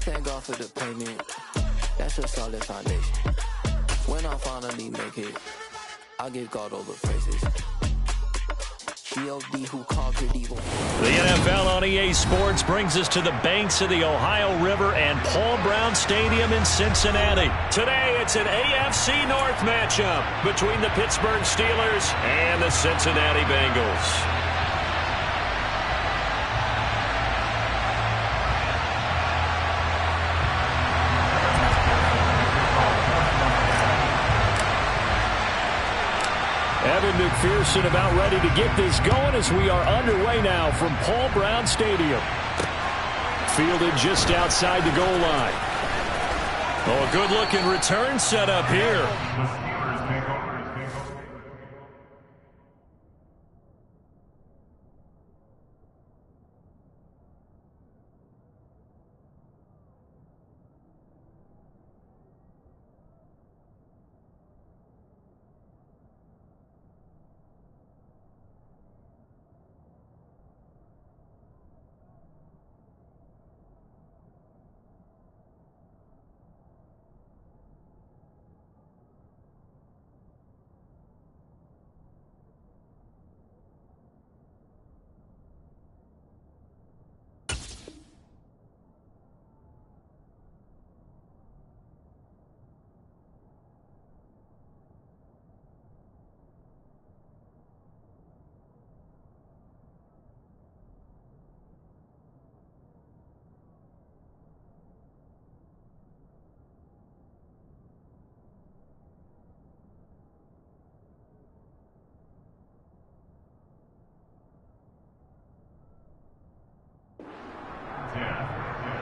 thank God for the payment. That's a solid foundation. When I finally make it, I give God all the praises. G.O.D. who conquered evil. The NFL on EA Sports brings us to the banks of the Ohio River and Paul Brown Stadium in Cincinnati. Today, it's an AFC North matchup between the Pittsburgh Steelers and the Cincinnati Bengals. Evan McPherson about ready to get this going as we are underway now from Paul Brown Stadium. Fielded just outside the goal line. Oh, a good-looking return set up here.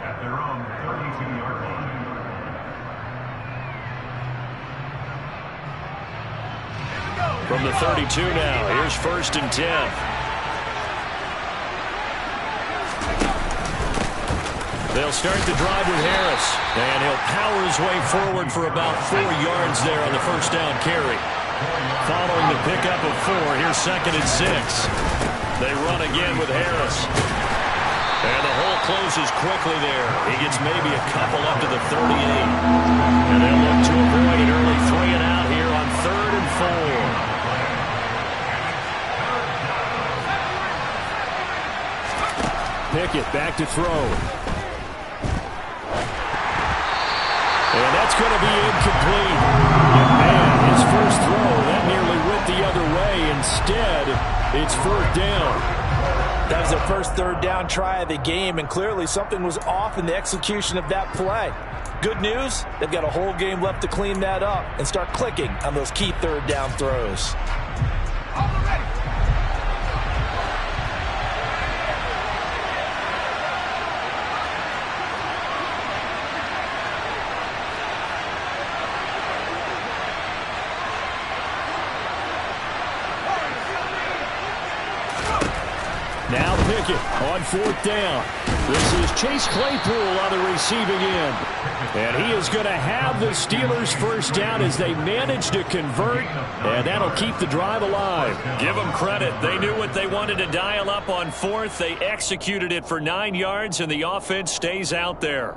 At their own 32-yard line. From the 32 now, here's 1st and 10. They'll start the drive with Harris, and he'll power his way forward for about 4 yards there on the first down carry. Following the pickup of 4, here's 2nd and 6. They run again with Harris. And the hole closes quickly there. He gets maybe a couple up to the 38. And they'll look to avoid an early 3 and out here on 3rd and 4. Pickett back to throw. And that's going to be incomplete. And man, his first throw, that nearly went the other way. Instead, it's 4th down. That was their first 3rd down try of the game, and clearly something was off in the execution of that play. Good news, they've got a whole game left to clean that up and start clicking on those key 3rd down throws. Now Pickett on 4th down. This is Chase Claypool on the receiving end. And he is going to have the Steelers' first down as they manage to convert, and that'll keep the drive alive. Give them credit. They knew what they wanted to dial up on 4th. They executed it for 9 yards, and the offense stays out there.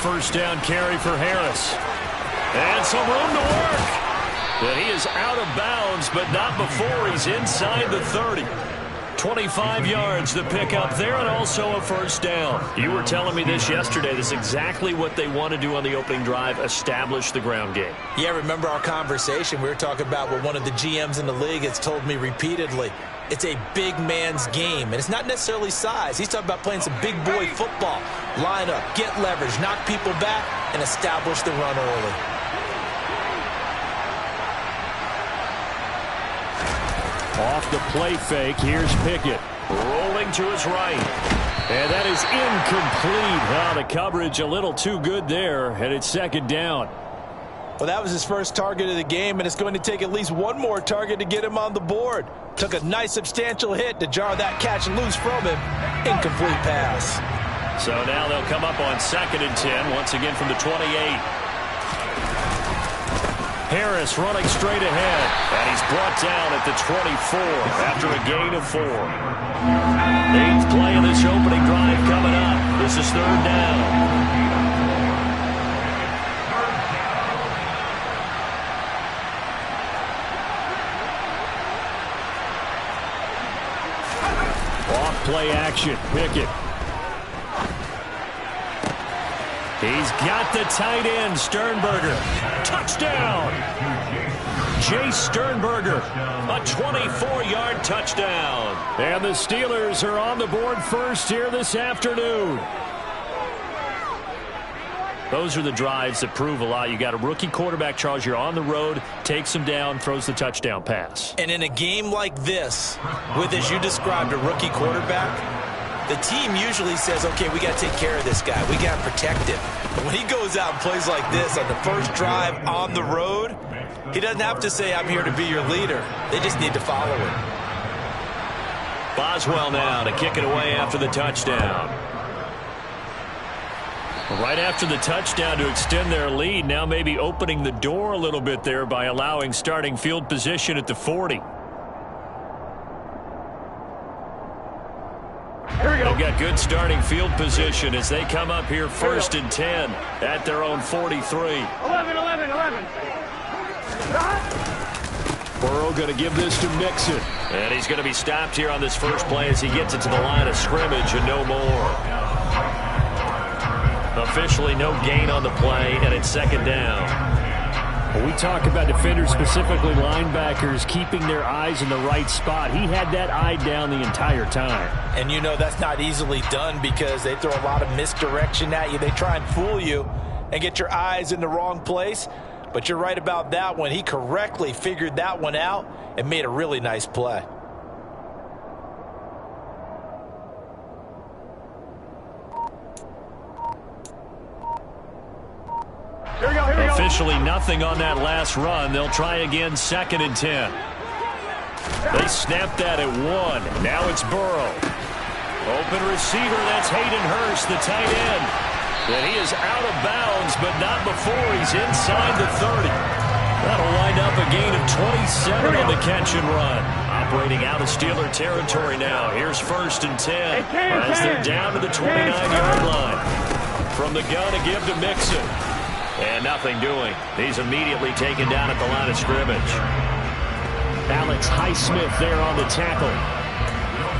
First down carry for Harris. And some room to work. And he is out of bounds, but not before he's inside the 30. 25 yards, the pickup there, and also a first down. You were telling me this yesterday. This is exactly what they want to do on the opening drive, establish the ground game. Yeah, remember our conversation. We were talking about what one of the GMs in the league has told me repeatedly. It's a big man's game, and it's not necessarily size. He's talking about playing some big boy football. Line up, get leverage, knock people back, and establish the run early. Off the play fake, here's Pickett. Rolling to his right. And that is incomplete. Well, the coverage a little too good there, and it's 2nd down. Well, that was his first target of the game, and it's going to take at least one more target to get him on the board. Took a nice substantial hit to jar that catch loose from him. Incomplete pass. So now they'll come up on 2nd and 10, once again from the 28. Harris running straight ahead, and he's brought down at the 24 after a gain of 4. 8th play of this opening drive coming up. This is 3rd down. Play action. Pickett. He's got the tight end, Sternberger. Touchdown! Jace Sternberger, a 24-yard touchdown. And the Steelers are on the board first here this afternoon. Those are the drives that prove a lot. You got a rookie quarterback, Charles. You're on the road, takes him down, throws the touchdown pass. And in a game like this, with, as you described, a rookie quarterback, the team usually says, okay, we got to take care of this guy. We got to protect him. But when he goes out and plays like this on the first drive on the road, he doesn't have to say, I'm here to be your leader. They just need to follow him. Boswell now to kick it away after the touchdown. Right after the touchdown to extend their lead, now maybe opening the door a little bit there by allowing starting field position at the 40. They've got good starting field position as they come up here 1st and 10 at their own 43. 11. Burrow going to give this to Mixon. And he's going to be stopped here on this first play as he gets it to the line of scrimmage and no more. Officially no gain on the play, and it's 2nd down. When we talk about defenders, specifically linebackers, keeping their eyes in the right spot, he had that eye down the entire time. And you know that's not easily done because they throw a lot of misdirection at you. They try and fool you and get your eyes in the wrong place. But you're right about that one. He correctly figured that one out and made a really nice play. Here we go. Officially nothing on that last run. They'll try again 2nd and 10. They snapped that at 1. Now it's Burrow. Open receiver, that's Hayden Hurst, the tight end. And he is out of bounds, but not before he's inside the 30. That'll wind up a gain of 27 on the catch and run. Operating out of Steeler territory now. Here's 1st and 10 as they're down to the 29-yard line. From the gun to give to Mixon. And nothing doing. He's immediately taken down at the line of scrimmage. Alex Highsmith there on the tackle.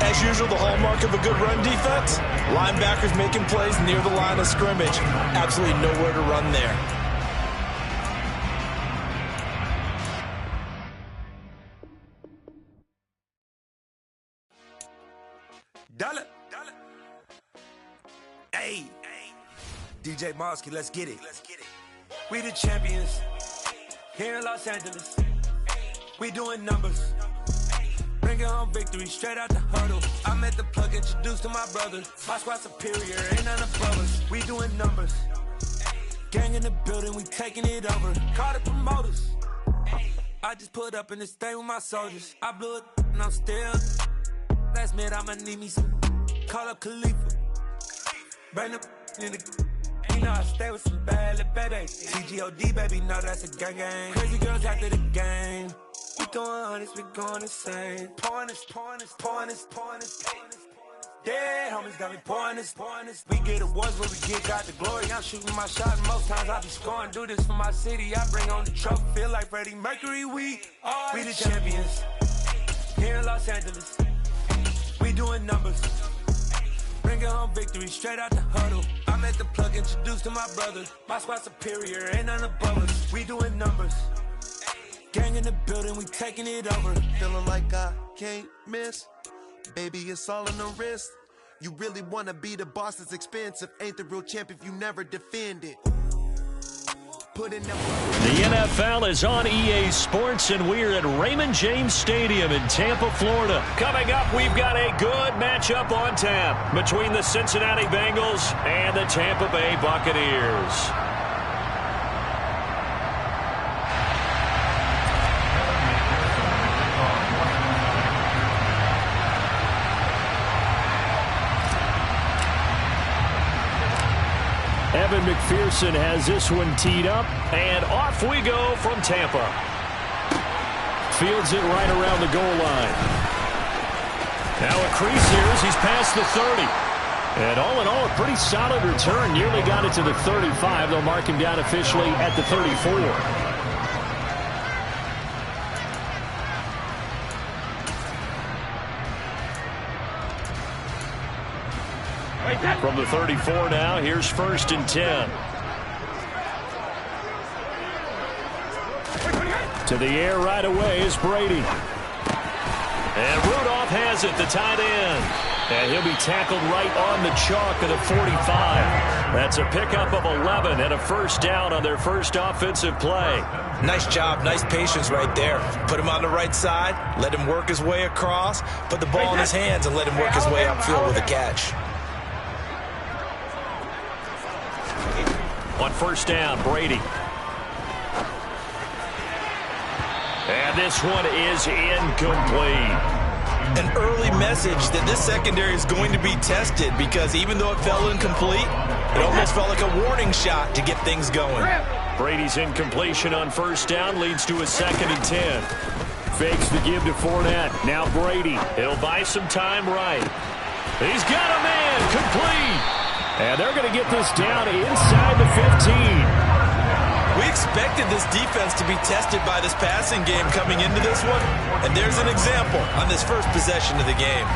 As usual, the hallmark of a good run defense, linebackers making plays near the line of scrimmage. Absolutely nowhere to run there. Dollar. Hey. DJ Mosky, let's get it. We the champions here in Los Angeles. We doing numbers. Bringing home victory straight out the huddle. I met the plug, introduced to my brother. My squad superior, ain't none above us. We doing numbers. Gang in the building, we taking it over. Call the promoters. I just put up in this thing with my soldiers. I blew it and I'm still. Last minute, I'ma need me some. Call up Khalifa. Bring the in the. You know I stay with some bad little baby. TGOD, baby, no, that's a gang gang. Crazy girls after the game. We throwing hundreds, we going insane. Pouring this. Dead homies got me pouring this. We get awards where we get got the glory. I'm shooting my shot, and most times I be scoring. Do this for my city, I bring on the trophy. Feel like Freddie Mercury, we the champions. Here in Los Angeles, we doing numbers. Bringing home victory straight out the huddle. I met the plug, introduced to my brother. My squad superior, ain't none above us. We doing numbers. Gang in the building, we taking it over. Feeling like I can't miss. Baby, it's all in the wrist. You really wanna be the boss, it's expensive. Ain't the real champ if you never defend it. The NFL is on EA Sports, and we're at Raymond James Stadium in Tampa, Florida. Coming up, we've got a good matchup on tap between the Cincinnati Bengals and the Tampa Bay Buccaneers. Evan McPherson has this one teed up, and off we go from Tampa. Fields it right around the goal line. Now a crease here as he's past the 30. And all in all, a pretty solid return. Nearly got it to the 35. They'll mark him down officially at the 34. From the 34 now, here's 1st and 10. To the air right away is Brady. And Rudolph has it, the tight end. And he'll be tackled right on the chalk at the 45. That's a pickup of 11 and a first down on their first offensive play. Nice job, nice patience right there. Put him on the right side, let him work his way across, put the ball in his hands and let him work his way upfield with a catch. On first down, Brady. And this one is incomplete. An early message that this secondary is going to be tested because even though it fell incomplete, it almost felt like a warning shot to get things going. Brady's incompletion on first down leads to a 2nd and 10. Fakes the give to Fournette. Now Brady. He'll buy some time right. He's got a man. Complete. And they're going to get this down inside the 15. We expected this defense to be tested by this passing game coming into this one, and there's an example on this first possession of the game.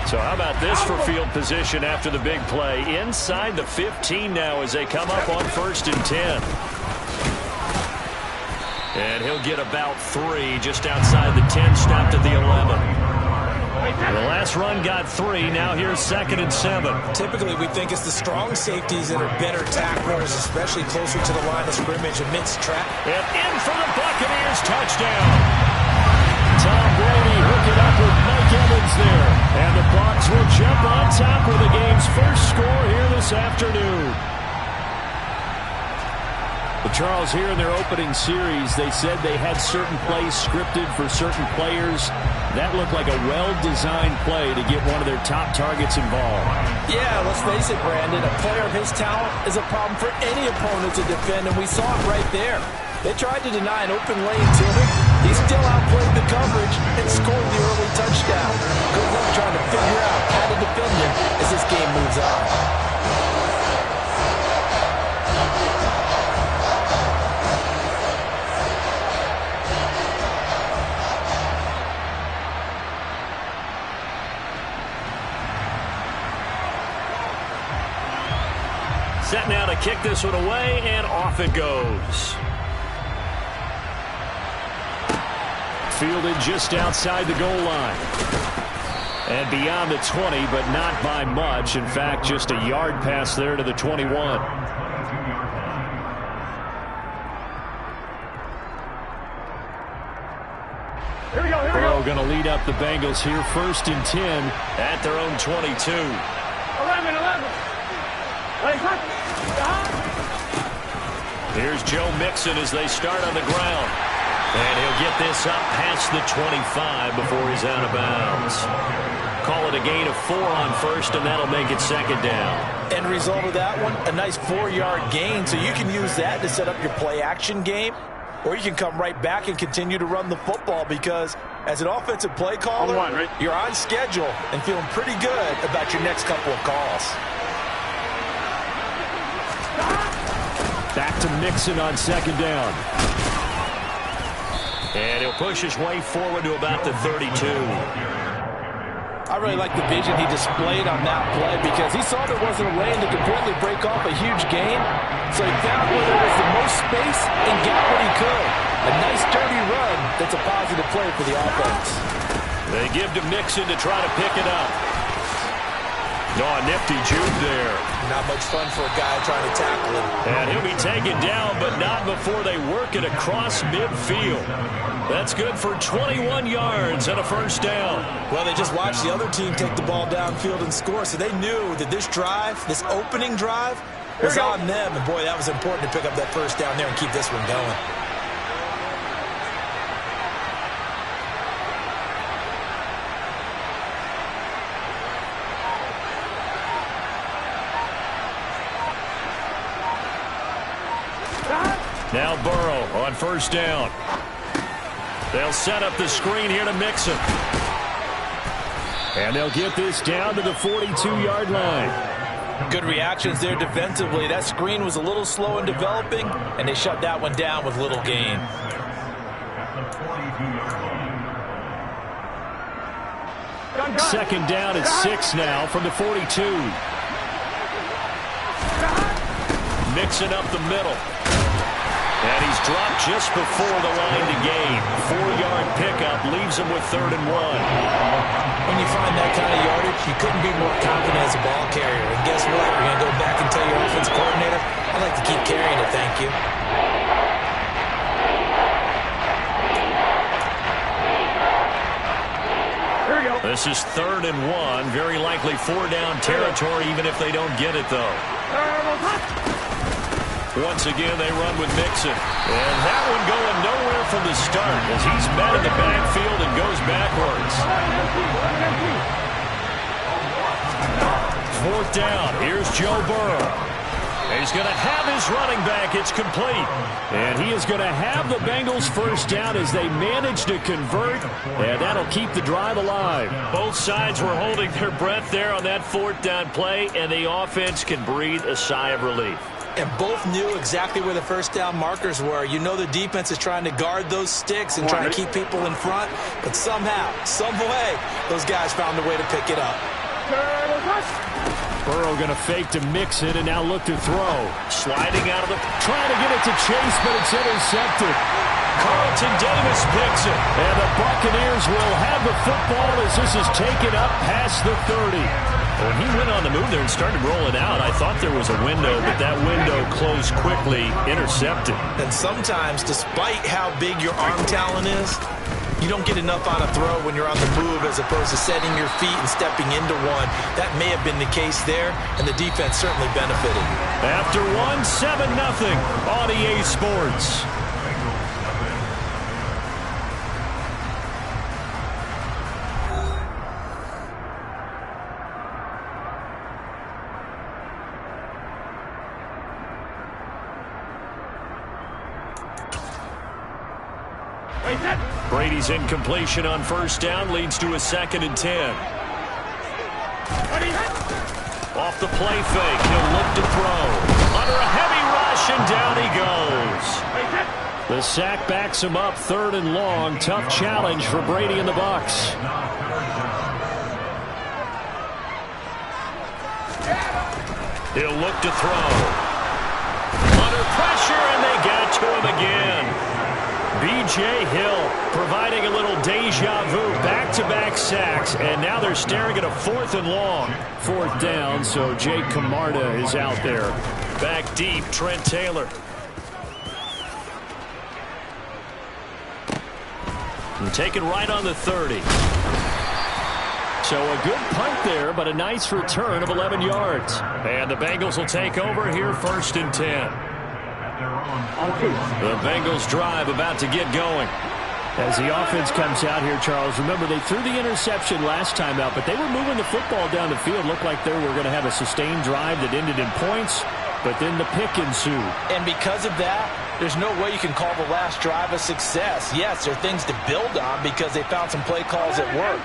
So how about this for field position after the big play? Inside the 15 now as they come up on 1st and 10. And he'll get about 3 just outside the 10, stopped at the 11. The last run got 3. Now here's 2nd and 7. Typically, we think it's the strong safeties that are better tacklers, especially closer to the line of scrimmage amidst trap. And in for the Buccaneers, touchdown. Tom Brady hooked it up with Mike Evans there. And the Bucs will jump on top with the game's first score here this afternoon. But Charles, here in their opening series, they said they had certain plays scripted for certain players. That looked like a well-designed play to get one of their top targets involved. Yeah, let's face it, Brandon. A player of his talent is a problem for any opponent to defend, and we saw it right there. They tried to deny an open lane to him. He still outplayed the coverage and scored the early touchdown. Good luck trying to figure out how to defend him as this game moves on. Set now to kick this one away, and off it goes. Fielded just outside the goal line. And beyond the 20, but not by much. In fact, just a yard pass there to the 21. Here we go, here we Burrow go. going to lead up the Bengals here, 1st and 10 at their own 22. 11. Here's Joe Mixon as they start on the ground. And he'll get this up past the 25 before he's out of bounds. Call it a gain of 4 on first, and that'll make it 2nd down. End result of that one, a nice 4-yard gain, so you can use that to set up your play-action game, or you can come right back and continue to run the football because as an offensive play caller, you're on schedule and feeling pretty good about your next couple of calls. Back to Mixon on 2nd down. And he'll push his way forward to about the 32. I really like the vision he displayed on that play because he saw there wasn't a lane to completely break off a huge gain. So he found where there was the most space and got what he could. A nice dirty run that's a positive play for the offense. They give to Mixon to try to pick it up. No, a nifty juke there. Not much fun for a guy trying to tackle him. And he'll be taken down, but not before they work it across midfield. That's good for 21 yards and a first down. Well, they just watched the other team take the ball downfield and score, so they knew that this drive, this opening drive, was on them. And, boy, that was important to pick up that first down there and keep this one going. Now Burrow on first down. They'll set up the screen here to Mixon. And they'll get this down to the 42-yard line. Good reactions there defensively. That screen was a little slow in developing, and they shut that one down with little gain. Second down at 6 now from the 42. Mixon up the middle. And he's dropped just before the line to gain. 4-yard pickup leaves him with 3rd and 1. When you find that kind of yardage, you couldn't be more confident as a ball carrier. And guess what? You're going to go back and tell your offensive coordinator, I'd like to keep carrying it, thank you. Here we go. This is 3rd and 1. Very likely 4-down territory, even if they don't get it, though. Once again, they run with Mixon. And that one going nowhere from the start as he's met in the backfield and goes backwards. 4th down. Here's Joe Burrow. He's going to have his running back. It's complete. And he is going to have the Bengals first down as they manage to convert. And that'll keep the drive alive. Both sides were holding their breath there on that 4th down play, and the offense can breathe a sigh of relief. And both knew exactly where the first down markers were. You know the defense is trying to guard those sticks and trying to keep people in front. But somehow, some way, those guys found a way to pick it up. Burrow going to fake to Mixon and now look to throw. Sliding out of the... Trying to get it to Chase, but it's intercepted. Carlton Davis picks it. And the Buccaneers will have the football as this is taken up past the 30. When he went on the move there and started rolling out, I thought there was a window, but that window closed quickly, intercepted. And sometimes, despite how big your arm talent is, you don't get enough on a throw when you're on the move as opposed to setting your feet and stepping into one. That may have been the case there, and the defense certainly benefited. After 1, 7-0 on EA Sports. Brady's incompletion on first down leads to a 2nd and 10. Off the play fake, he'll look to throw. Under a heavy rush, and down he goes. The sack backs him up, 3rd and long. Tough challenge for Brady and the Bucs. He'll look to throw. Under pressure, and they got to him again. B.J. Hill providing a little deja vu, back-to-back sacks, and now they're staring at a 4th and long. 4th down, so Jake Camarda is out there. Back deep, Trent Taylor. And taken right on the 30. So a good punt there, but a nice return of 11 yards. And the Bengals will take over here, 1st and 10. The Bengals drive about to get going. As the offense comes out here, Charles, remember they threw the interception last time out, but they were moving the football down the field. Looked like they were going to have a sustained drive that ended in points, but then the pick ensued. And because of that, there's no way you can call the last drive a success. Yes, there are things to build on because they found some play calls that work.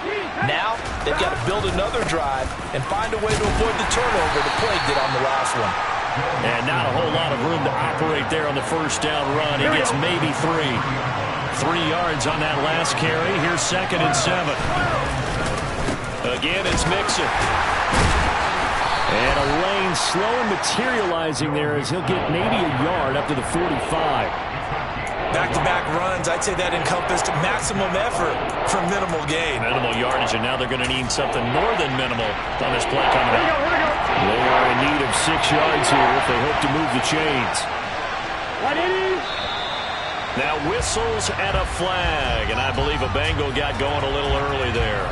Now, they've got to build another drive and find a way to avoid the turnover the play did on the last one. And not a whole lot of room to operate there on the first down run. He gets maybe 3. 3 yards on that last carry. Here's 2nd and 7. Again, it's Mixon. And a lane slow and materializing there as he'll get maybe a yard up to the 45. Back-to-back runs, I'd say that encompassed maximum effort for minimal gain. Minimal yardage, and now they're going to need something more than minimal on this play coming up. They are in need of 6 yards here if they hope to move the chains. Now whistles and a flag, and I believe a Bengal got going a little early there.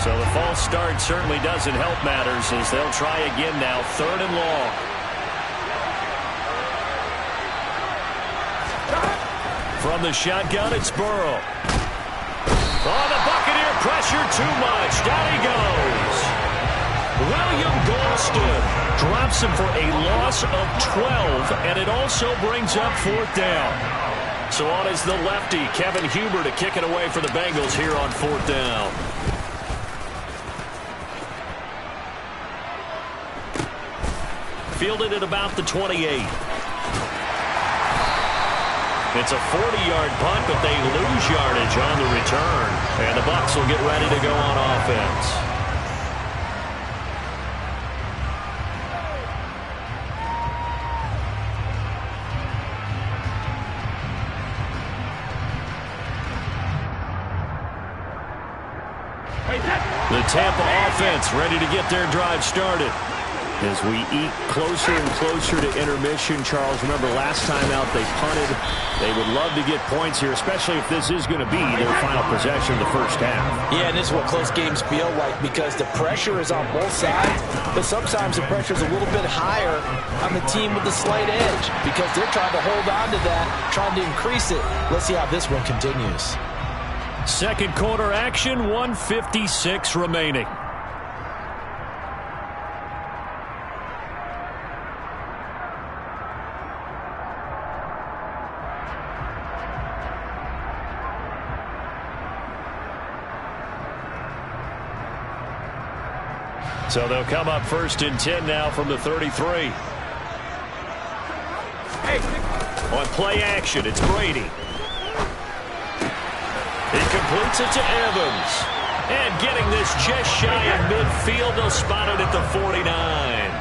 So the false start certainly doesn't help matters as they'll try again now, 3rd and long. From the shotgun, it's Burrow. Oh, the Buccaneer pressure too much. Down he goes. William Golston drops him for a loss of 12, and it also brings up 4th down. So on is the lefty, Kevin Huber, to kick it away for the Bengals here on 4th down. Fielded at about the 28. It's a 40-yard punt, but they lose yardage on the return. And the Bucs will get ready to go on offense. The Tampa offense ready to get their drive started. As we eat closer and closer to intermission, Charles, remember last time out they punted. They would love to get points here, especially if this is going to be their final possession of the first half. Yeah, and this is what close games feel like because the pressure is on both sides, but sometimes the pressure is a little bit higher on the team with the slight edge because they're trying to hold on to that, trying to increase it. Let's see how this one continues. Second quarter action, 1:56 remaining. So they'll come up 1st and 10 now from the 33. On play action, it's Brady. He completes it to Evans. And getting this just shy of midfield, they'll spot it at the 49.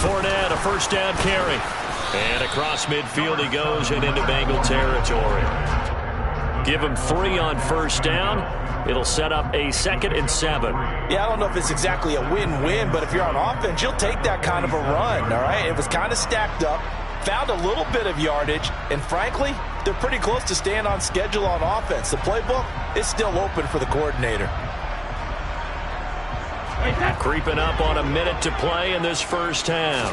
Fournette, a first down carry. And across midfield he goes and into Bengal territory. Give him 3 on first down. It'll set up a 2nd and 7. Yeah, I don't know if it's exactly a win-win, but if you're on offense, you'll take that kind of a run, all right? It was kind of stacked up, found a little bit of yardage, and frankly, they're pretty close to staying on schedule on offense. The playbook is still open for the coordinator. Creeping up on a minute to play in this first half.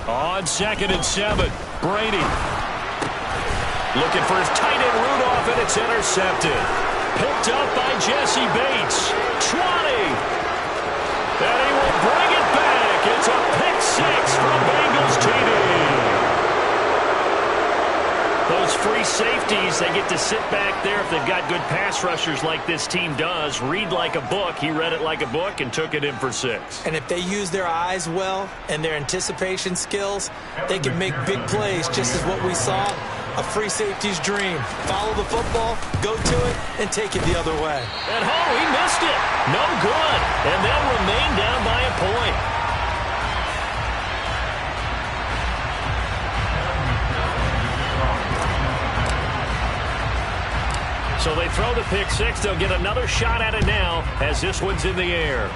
On 2nd and 7, Brady. Looking for his tight end Rudolph, and it's intercepted. Picked up by Jesse Bates. 20. And he will bring it back. It's a pick 6 from Bengals TD. Those free safeties, they get to sit back there if they've got good pass rushers like this team does. Read like a book. He read it like a book and took it in for 6. And if they use their eyes well and their anticipation skills, they can make big plays, just as what we saw. A free safety's dream. Follow the football, go to it, and take it the other way. And he missed it. No good. And they'll remain down by a point. So they throw the pick 6. They'll get another shot at it now as this one's in the air.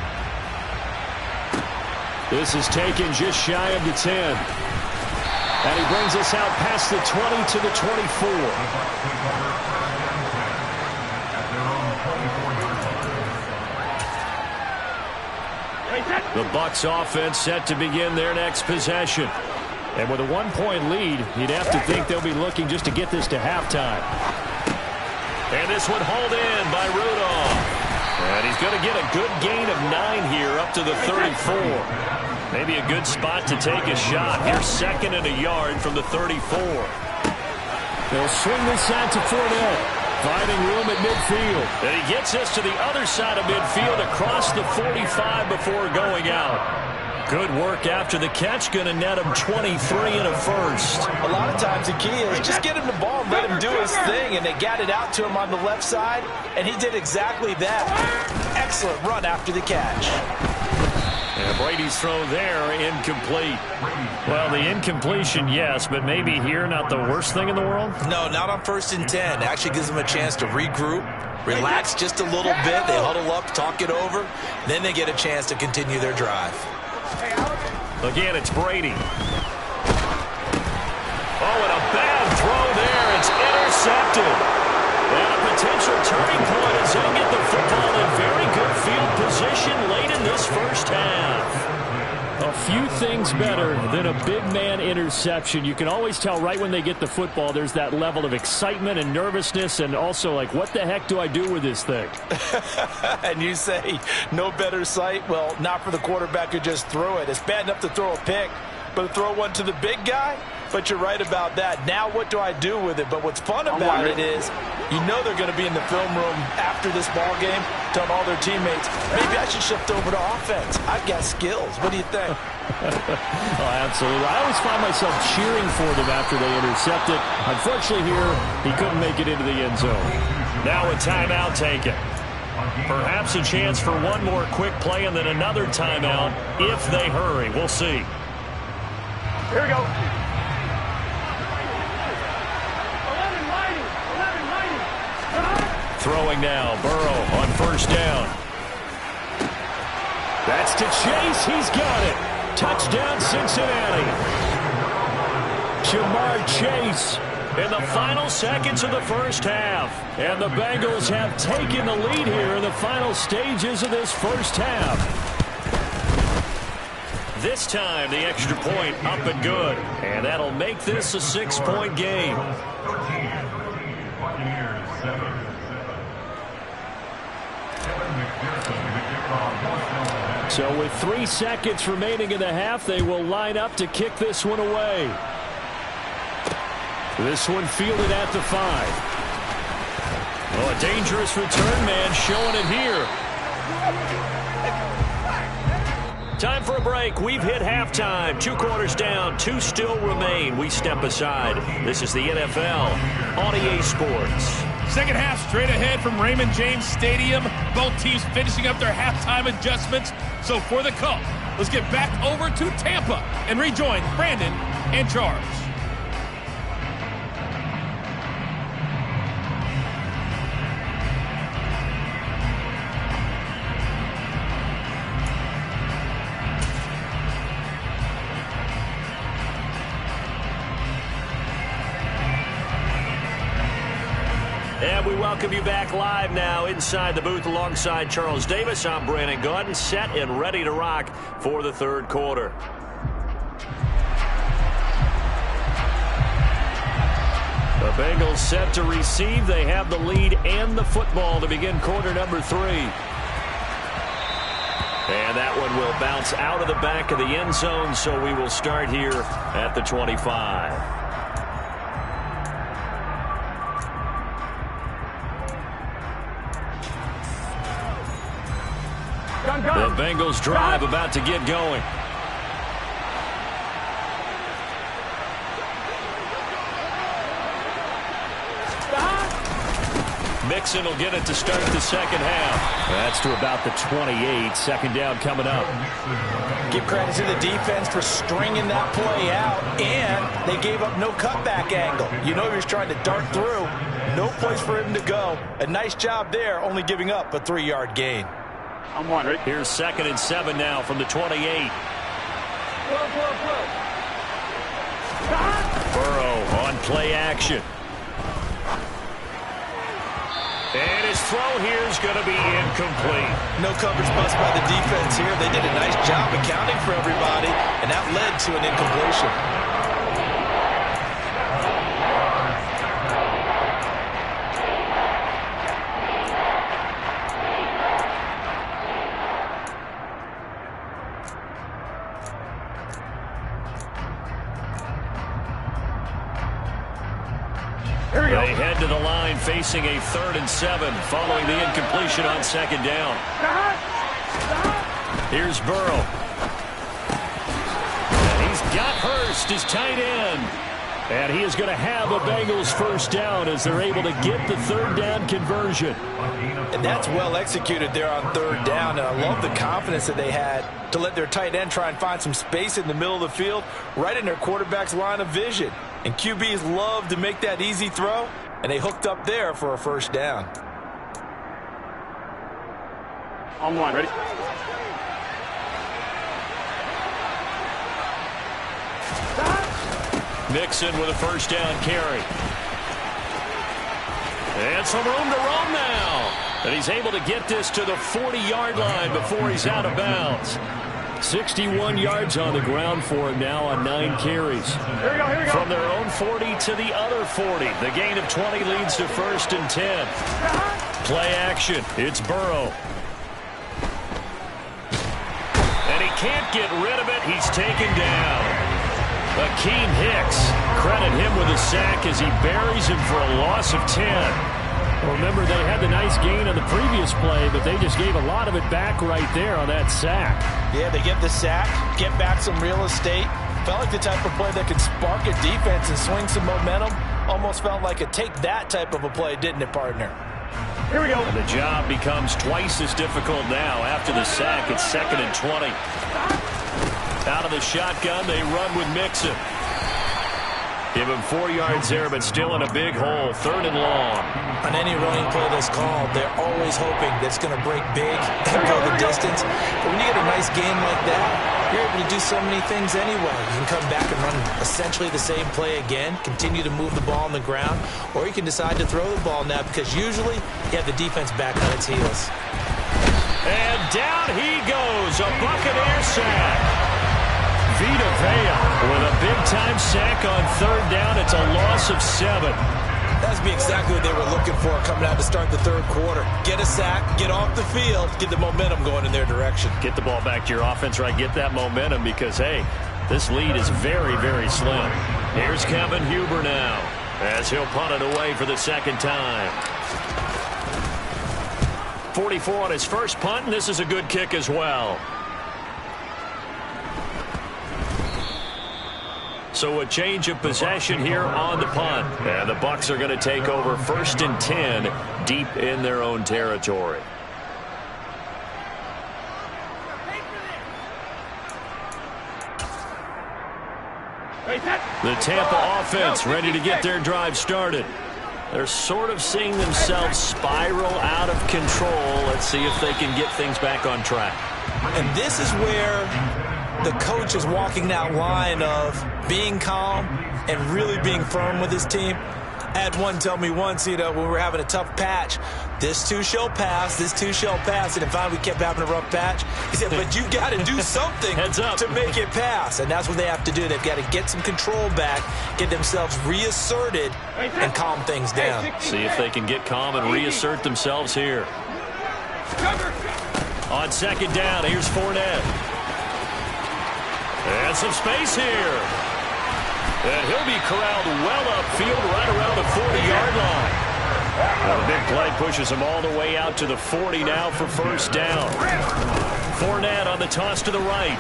This is taken just shy of the 10. And he brings us out past the 20 to the 24. The Bucs offense set to begin their next possession. And with a 1-point lead, you'd have to think they'll be looking just to get this to halftime. And this one hauled in by Rudolph. And he's going to get a good gain of 9 here up to the 34. Maybe a good spot to take a shot. Here's 2nd and a yard from the 34. They'll swing this out to Fournette. Finding room at midfield. And he gets this to the other side of midfield across the 45 before going out. Good work after the catch. Going to net him 23 and a first. A lot of times the key is just get him the ball and let him do his thing. And they got it out to him on the left side. And he did exactly that. Excellent run after the catch. And Brady's throw there, incomplete. Well, the incompletion, yes, but maybe here not the worst thing in the world? No, not on 1st and 10. Actually gives them a chance to regroup, relax just a little bit. They huddle up, talk it over. Then they get a chance to continue their drive. Again, it's Brady. Oh, and a bad throw there. It's intercepted. And a potential turning point as they'll get the football in very good field position late in this first half. A few things better than a big big man interception. You can always tell right when they get the football, there's that level of excitement and nervousness, and also like, what the heck do I do with this thing? And you say no better sight? Well, not for the quarterback who just threw it. It's bad enough to throw a pick, but to throw one to the big guy? But you're right about that. Now what do I do with it? But what's fun about it is you know they're going to be in the film room after this ball game telling all their teammates, maybe I should shift over to offense. I've got skills. What do you think? Oh, absolutely. I always find myself cheering for them after they intercept it. Unfortunately here, he couldn't make it into the end zone. Now a timeout taken. Perhaps a chance for one more quick play and then another timeout if they hurry. We'll see. Here we go. Throwing now, Burrow on first down. That's to Chase. He's got it. Touchdown, Cincinnati. Jamar Chase in the final seconds of the first half. And the Bengals have taken the lead here in the final stages of this first half. This time, the extra point up and good. And that'll make this a 6-point game. So with 3 seconds remaining in the half, they will line up to kick this one away. This one fielded at the 5. Oh, a dangerous return man showing it here. Time for a break. We've hit halftime. 2 quarters down. 2 still remain. We step aside. This is the NFL on EA Sports. Second half straight ahead from Raymond James Stadium. Both teams finishing up their halftime adjustments. So for the call, let's get back over to Tampa and rejoin Brandon and Charles. And we welcome you back live now inside the booth alongside Charles Davis. I'm Brandon Gaudin, set and ready to rock for the third quarter. The Bengals set to receive. They have the lead and the football to begin quarter number 3. And that one will bounce out of the back of the end zone, so we will start here at the 25. The Bengals drive about to get going. Mixon will get it to start the second half. That's to about the 28. Second down coming up. Give credit to the defense for stringing that play out, and they gave up no cutback angle. You know he was trying to dart through. No place for him to go. A nice job there, only giving up a 3-yard gain. I'm one, right? Here's 2nd and 7 now from the 28. Burrow on play action. And his throw here is going to be incomplete. No coverage bust by the defense here. They did a nice job accounting for everybody, and that led to an incompletion. They head to the line facing a 3rd and 7 following the incompletion on 2nd down. Here's Burrow. And he's got Hurst, his tight end. And he is going to have a Bengals first down as they're able to get the 3rd down conversion. And that's well executed there on 3rd down. And I love the confidence that they had to let their tight end try and find some space in the middle of the field, right in their quarterback's line of vision. And QBs love to make that easy throw, and they hooked up there for a first down. On one, ready? Mixon with a first down carry. And some room to roam now. And he's able to get this to the 40-yard line before he's out of bounds. 61 yards on the ground for him now on 9 carries. Here we go. From their own 40 to the other 40. The gain of 20 leads to 1st and 10. Play action. It's Burrow. And he can't get rid of it. He's taken down. Akeem Hicks. Credit him with a sack as he buries him for a loss of 10. Remember, they had the nice gain on the previous play, but they just gave a lot of it back right there on that sack. Yeah, they get the sack, get back some real estate. Felt like the type of play that could spark a defense and swing some momentum. Almost felt like a take-that type of a play, didn't it, partner? Here we go. And the job becomes twice as difficult now. After the sack, it's 2nd and 20. Out of the shotgun, they run with Mixon. Give him 4 yards there, but still in a big hole. 3rd and long. On any running play that's called, they're always hoping that it's going to break big and go the distance. But when you get a nice game like that, you're able to do so many things anyway. You can come back and run essentially the same play again, continue to move the ball on the ground, or you can decide to throw the ball now because usually you have the defense back on its heels. And down he goes. A Buccaneer sack. Vita Vea with a big-time sack on 3rd down. It's a loss of 7. That's be exactly what they were looking for coming out to start the 3rd quarter. Get a sack, get off the field, get the momentum going in their direction. Get the ball back to your offense, right? Get that momentum because, hey, this lead is very, very slim. Here's Kevin Huber now as he'll punt it away for the 2nd time. 44 on his first punt, and this is a good kick as well. So a change of possession here on the punt. And the Bucs are going to take over 1st and 10 deep in their own territory. The Tampa offense ready to get their drive started. They're sort of seeing themselves spiral out of control. Let's see if they can get things back on track. And this is where the coach is walking that line of being calm and really being firm with his team. I had one tell me once, when we were having a tough patch, this too shall pass, this too shall pass. And finally we kept having a rough patch. He said, but you've got to do something to make it pass. And that's what they have to do. They've got to get some control back, get themselves reasserted, and calm things down. See if they can get calm and reassert themselves here. On 2nd down, here's Fournette. And some space here. And he'll be corralled well upfield right around the 40-yard line. Well, the big play pushes him all the way out to the 40 now for 1st down. Fournette on the toss to the right.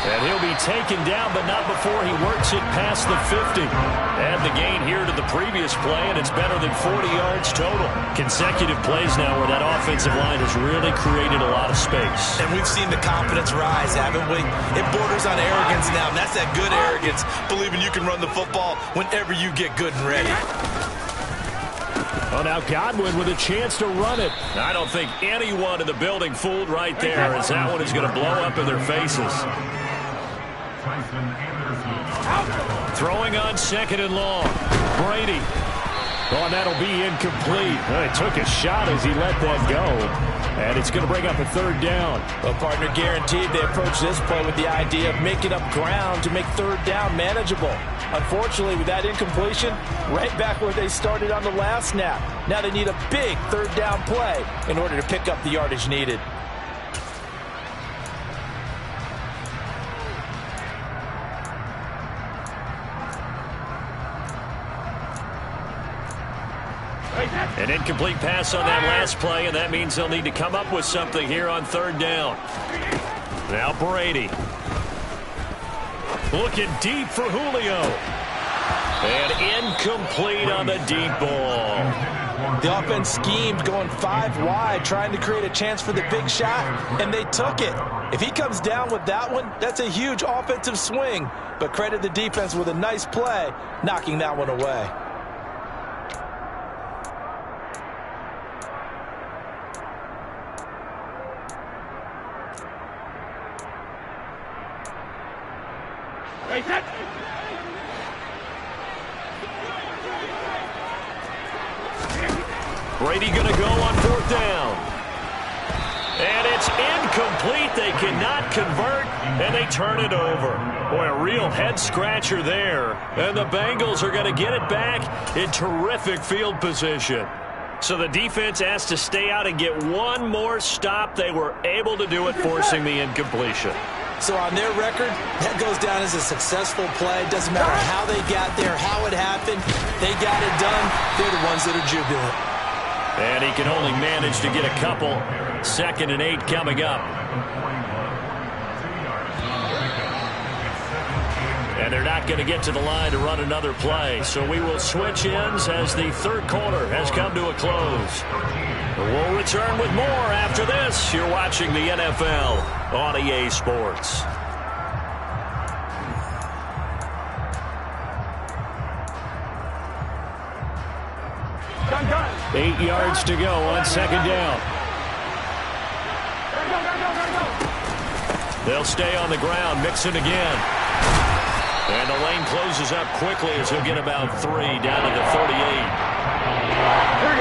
And he'll be taken down, but not before he works it past the 50. Add the gain here to the previous play, and it's better than 40 yards total. Consecutive plays now where that offensive line has really created a lot of space. And we've seen the confidence rise, haven't we? It borders on arrogance now, and that's that good arrogance, believing you can run the football whenever you get good and ready. Oh, now Godwin with a chance to run it. I don't think anyone in the building fooled right there, as that one is going to blow up in their faces. Throwing on 2nd and long. Brady. Oh, and that'll be incomplete. Well, he took a shot as he let that go. And it's going to bring up a 3rd down. Well, partner, guaranteed they approach this play with the idea of making up ground to make 3rd down manageable. Unfortunately, with that incompletion, right back where they started on the last snap. Now they need a big 3rd down play in order to pick up the yardage needed. An incomplete pass on that last play, and that means they'll need to come up with something here on 3rd down. Now Brady. Looking deep for Julio. And incomplete on the deep ball. The offense schemed going 5 wide, trying to create a chance for the big shot, and they took it. If he comes down with that one, that's a huge offensive swing. But credit the defense with a nice play, knocking that one away. Brady going to go on 4th down. And it's incomplete. They cannot convert, and they turn it over. Boy, a real head-scratcher there. And the Bengals are going to get it back in terrific field position. So the defense has to stay out and get one more stop. They were able to do it, forcing the incompletion. So on their record, that goes down as a successful play. Doesn't matter how they got there, how it happened. They got it done. They're the ones that are jubilant. And he can only manage to get a couple. 2nd and 8 coming up. And they're not going to get to the line to run another play. So we will switch ends as the third quarter has come to a close. We'll return with more after this. You're watching the NFL on EA Sports. Gun. 8 yards to go on 2nd down. They'll stay on the ground. Mixon again. And the lane closes up quickly as he'll get about 3 down to the 38.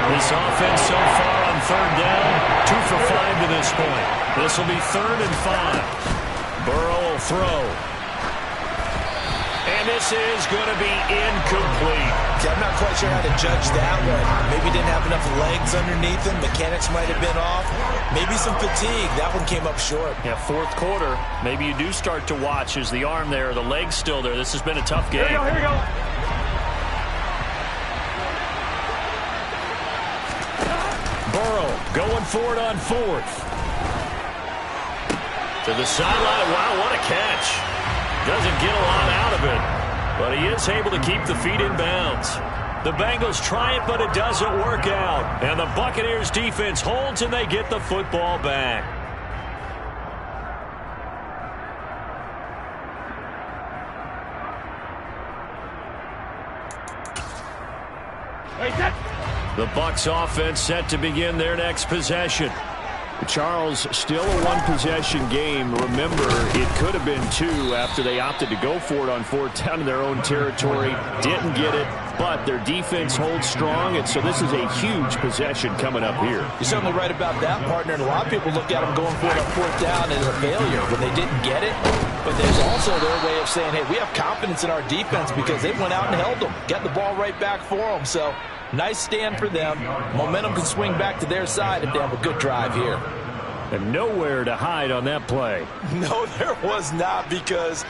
This offense so far on 3rd down, 2 for 5 to this point. This will be 3rd and 5. Burrow will throw. And this is going to be incomplete. Okay, I'm not quite sure how to judge that one. Maybe didn't have enough legs underneath him. Mechanics might have been off. Maybe some fatigue. That one came up short. Yeah, 4th quarter. Maybe you do start to watch. Is the arm there? The leg's still there? This has been a tough game. Here we go. Burrow going for it on 4th. To the sideline. Wow, what a catch. Doesn't get a lot out of it, but he is able to keep the feet in bounds. The Bengals try it, but it doesn't work out. And the Buccaneers defense holds, and they get the football back. The Bucs offense set to begin their next possession. Charles, still a one-possession game. Remember, it could have been 2 after they opted to go for it on 4th down in their own territory. Didn't get it, but their defense holds strong, and so this is a huge possession coming up here. You're certainly right about that, partner. And a lot of people look at them going for it on 4th down as a failure when they didn't get it. But there's also their way of saying, hey, we have confidence in our defense because they went out and held them, got the ball right back for them. So nice stand for them. Momentum can swing back to their side if they have a good drive here. And nowhere to hide on that play. No, there was not, because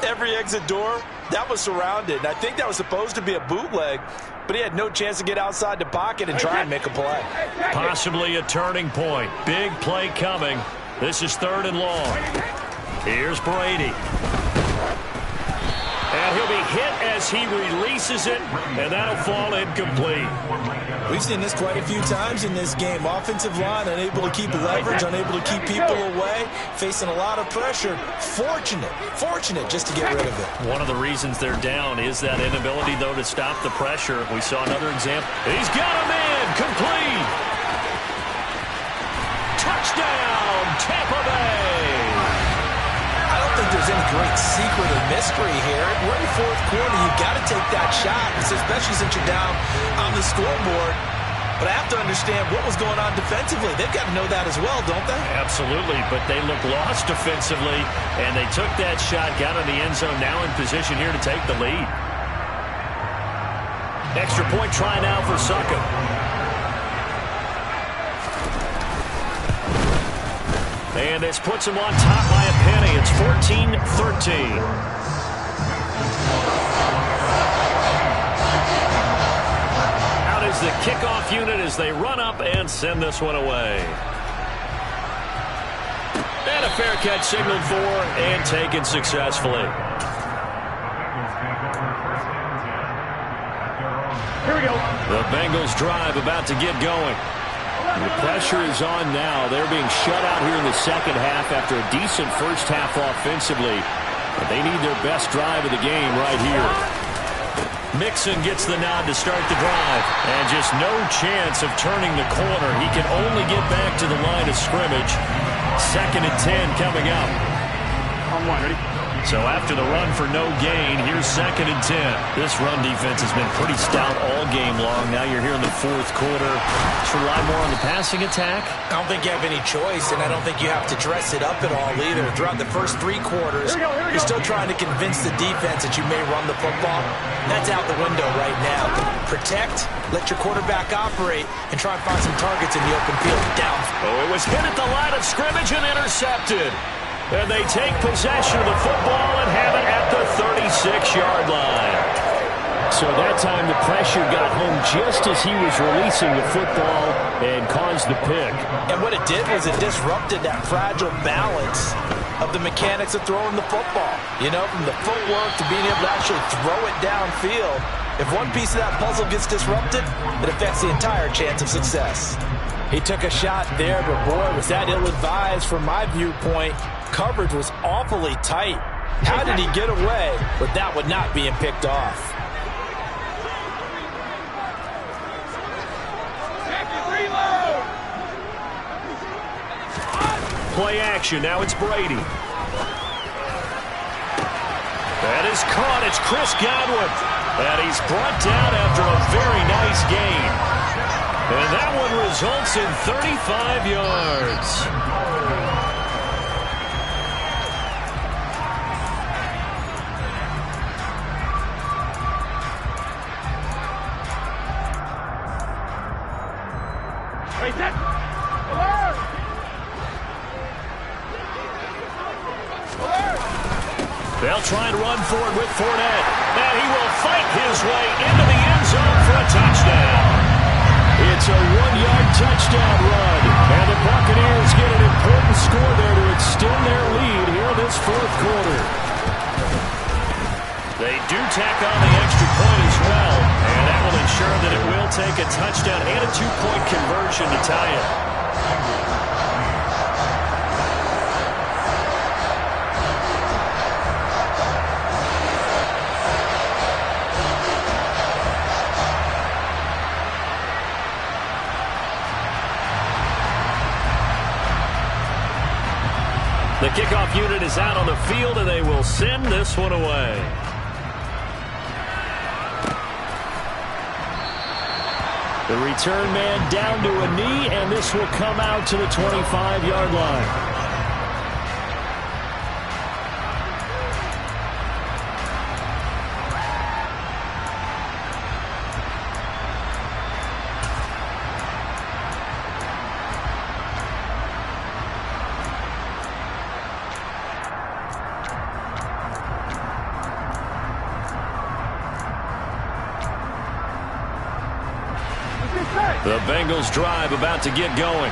every exit door, that was surrounded. And I think that was supposed to be a bootleg, but he had no chance to get outside the pocket and try and make a play. Possibly a turning point. Big play coming. This is 3rd and long. Here's Brady. And he'll be hit as he releases it, and that'll fall incomplete. We've seen this quite a few times in this game. Offensive line unable to keep leverage, unable to keep people away, facing a lot of pressure. Fortunate just to get rid of it. One of the reasons they're down is that inability, though, to stop the pressure. We saw another example. He's got a man, complete. Touchdown, Tampa Bay. I don't think there's any great secret or mystery here. We're in the 4th quarter. You've got to take that shot, especially since you're down on the scoreboard. But I have to understand what was going on defensively. They've got to know that as well, don't they? Absolutely, but they look lost defensively, and they took that shot, got in the end zone, now in position here to take the lead. Extra point try now for Suckup. And this puts him on top by a penny. It's 14-13. Out is the kickoff unit as they run up and send this one away. And a fair catch signaled for and taken successfully. Here we go. The Bengals drive about to get going. The pressure is on now. They're being shut out here in the second half after a decent first half offensively. But they need their best drive of the game right here. Mixon gets the nod to start the drive. And just no chance of turning the corner. He can only get back to the line of scrimmage. 2nd and 10 coming up. On 1, ready? So after the run for no gain, here's 2nd and 10. This run defense has been pretty stout all game long. Now you're here in the 4th quarter. Let's rely more on the passing attack. I don't think you have any choice, and I don't think you have to dress it up at all either. Throughout the first 3 quarters, you're still trying to convince the defense that you may run the football. That's out the window right now. Protect, let your quarterback operate, and try and find some targets in the open field down. Oh, it was hit at the line of scrimmage and intercepted. And they take possession of the football and have it at the 36-yard line. So that time the pressure got home just as he was releasing the football and caused the pick. And what it did was it disrupted that fragile balance of the mechanics of throwing the football. You know, from the footwork to being able to actually throw it downfield. If one piece of that puzzle gets disrupted, it affects the entire chance of success. He took a shot there, but boy, was that ill-advised from my viewpoint. Coverage was awfully tight. How did he get away with that one not being picked off? Play action. Now it's Brady. That is caught. It's Chris Godwin. And he's brought down after a very nice gain. And that one results in 35 yards. They'll try and run for it with Fournette. And he will fight his way into the end zone for a touchdown. It's a 1-yard touchdown run. And the Buccaneers get an important score there to extend their lead here in this 4th quarter. They do tack on the extra point as well. And that will ensure that it will take a touchdown and a 2-point conversion to tie it. The kickoff unit is out on the field, and they will send this one away. The return man down to a knee, and this will come out to the 25-yard line. The Bengals drive about to get going.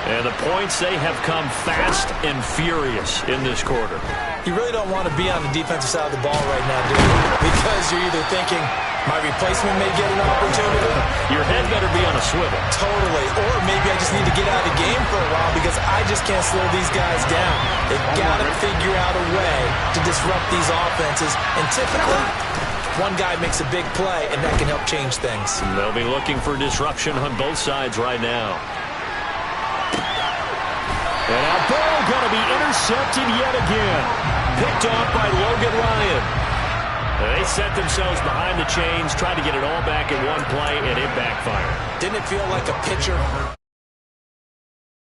And the points, they have come fast and furious in this quarter. You really don't want to be on the defensive side of the ball right now, do you? Because you're either thinking, my replacement may get an opportunity. Your head better be on a swivel. Totally. Or maybe I just need to get out of the game for a while because I just can't slow these guys down. They've got to figure out a way to disrupt these offenses. And typically, one guy makes a big play, and that can help change things. And they'll be looking for disruption on both sides right now. And now ball going to be intercepted yet again. Picked off by Logan Ryan. They set themselves behind the chains, tried to get it all back in one play, and it backfired. Didn't it feel like a pitcher